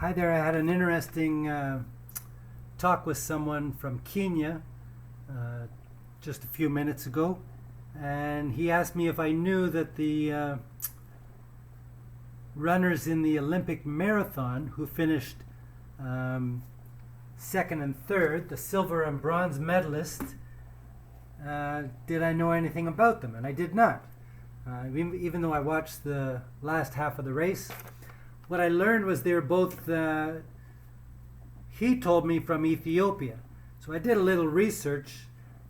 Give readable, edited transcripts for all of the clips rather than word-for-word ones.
Hi there. I had an interesting talk with someone from Kenya just a few minutes ago, and he asked me if I knew that the runners in the Olympic marathon who finished second and third, the silver and bronze medalists, did I know anything about them? And I did not. Even though I watched the last half of the race, what I learned was they were both, he told me, from Ethiopia. So I did a little research.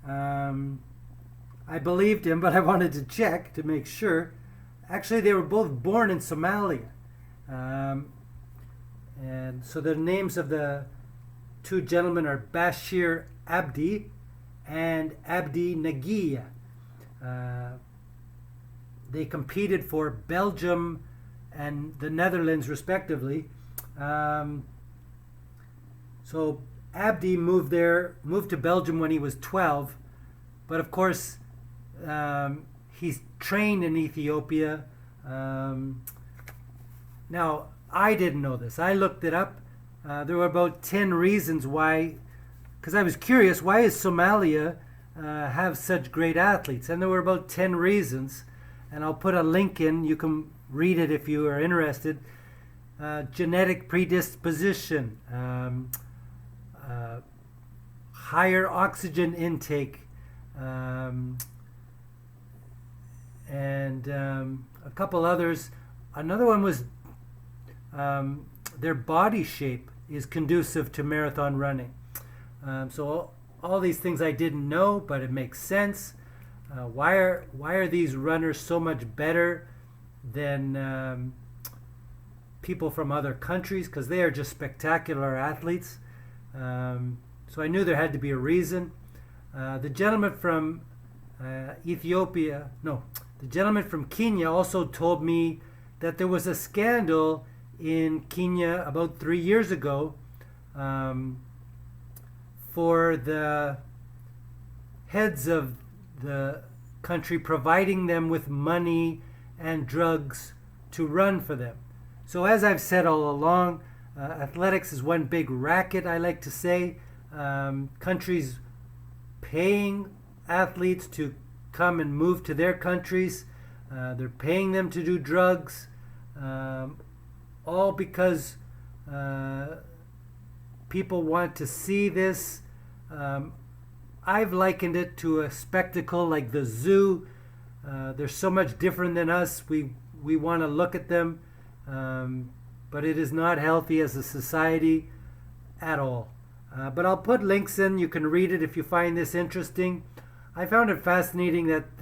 I believed him, but I wanted to check to make sure. Actually, they were both born in Somalia. And so the names of the two gentlemen are Bashir Abdi and Abdi Nageeye. They competed for Belgium and the Netherlands, respectively. So Abdi moved to Belgium when he was 12, but of course he's trained in Ethiopia. Now, I didn't know this. I looked it up. There were about 10 reasons why, because I was curious, why does Somalia have such great athletes? And there were about 10 reasons, and I'll put a link in. You can read it if you are interested. Genetic predisposition, higher oxygen intake, and a couple others. Another one was their body shape is conducive to marathon running. So all these things I didn't know, but it makes sense. Why are these runners so much better than people from other countries? Because they are just spectacular athletes. So I knew there had to be a reason. The gentleman from the gentleman from Kenya also told me that there was a scandal in Kenya about 3 years ago for the heads of the country providing them with money and drugs to run for them. So as I've said all along, athletics is one big racket, I like to say. Countries paying athletes to come and move to their countries. They're paying them to do drugs, all because people want to see this. I've likened it to a spectacle like the zoo. They're so much different than us. We want to look at them, but it is not healthy as a society at all. But I'll put links in. You can read it if you find this interesting. I found it fascinating that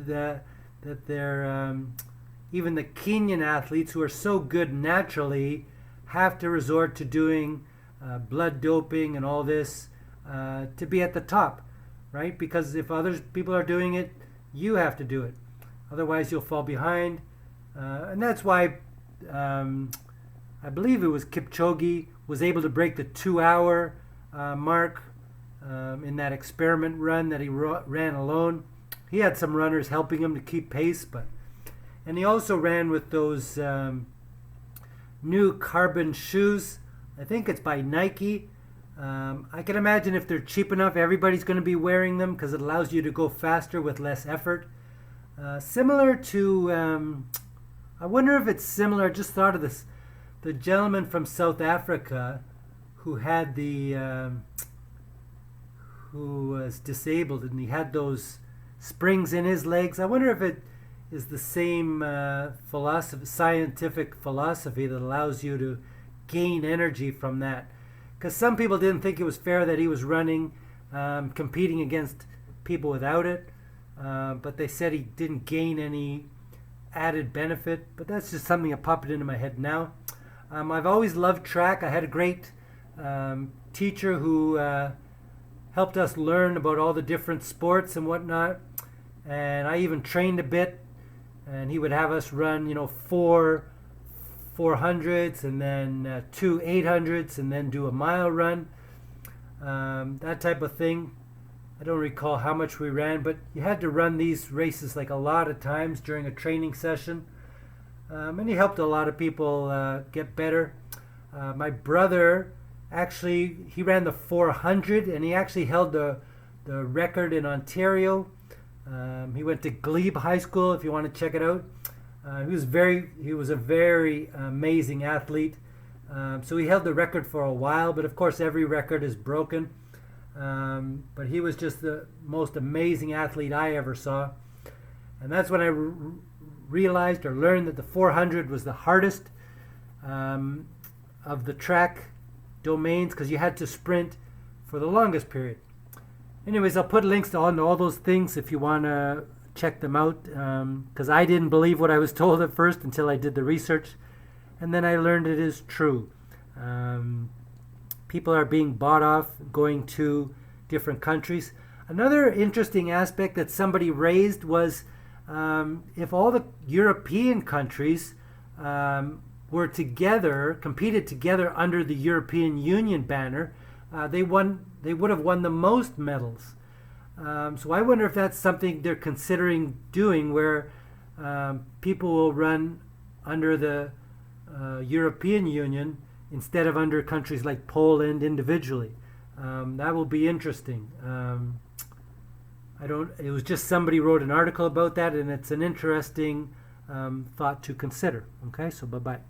they're even the Kenyan athletes, who are so good naturally, have to resort to doing blood doping and all this to be at the top, right? Because if other people are doing it, you have to do it. Otherwise, you'll fall behind. And that's why I believe it was Kipchoge was able to break the 2-hour mark in that experiment run that he ran alone. He had some runners helping him to keep pace, and he also ran with those new carbon shoes. I think it's by Nike. I can imagine if they're cheap enough, everybody's going to be wearing them because it allows you to go faster with less effort. Similar to, I wonder if it's similar, I just thought of this, the gentleman from South Africa who had who was disabled and he had those springs in his legs. I wonder if it is the same scientific philosophy that allows you to gain energy from that. Because some people didn't think it was fair that he was running, competing against people without it. But they said he didn't gain any added benefit. But that's just something that popped into my head now. I've always loved track. I had a great teacher who helped us learn about all the different sports and whatnot. And I even trained a bit. And he would have us run, 4 400s and then 2 800s and then do a mile run. That type of thing. I don't recall how much we ran, but you had to run these races like a lot of times during a training session. And he helped a lot of people get better. My brother actually, he ran the 400, and he actually held the record in Ontario. He went to Glebe High School, if you want to check it out. He was a very amazing athlete. So he held the record for a while, but of course every record is broken. But he was just the most amazing athlete I ever saw. And that's when I realized or learned that the 400 was the hardest of the track domains, because you had to sprint for the longest period. Anyways, I'll put links to all those things if you want to check them out, because I didn't believe what I was told at first until I did the research, and then I learned it is true. People are being bought off, going to different countries. Another interesting aspect that somebody raised was if all the European countries were together, competed together under the European Union banner, they would have won the most medals. So I wonder if that's something they're considering doing, where people will run under the European Union instead of under countries like Poland individually. That will be interesting. It was just somebody wrote an article about that, and it's an interesting thought to consider. Okay, so bye-bye.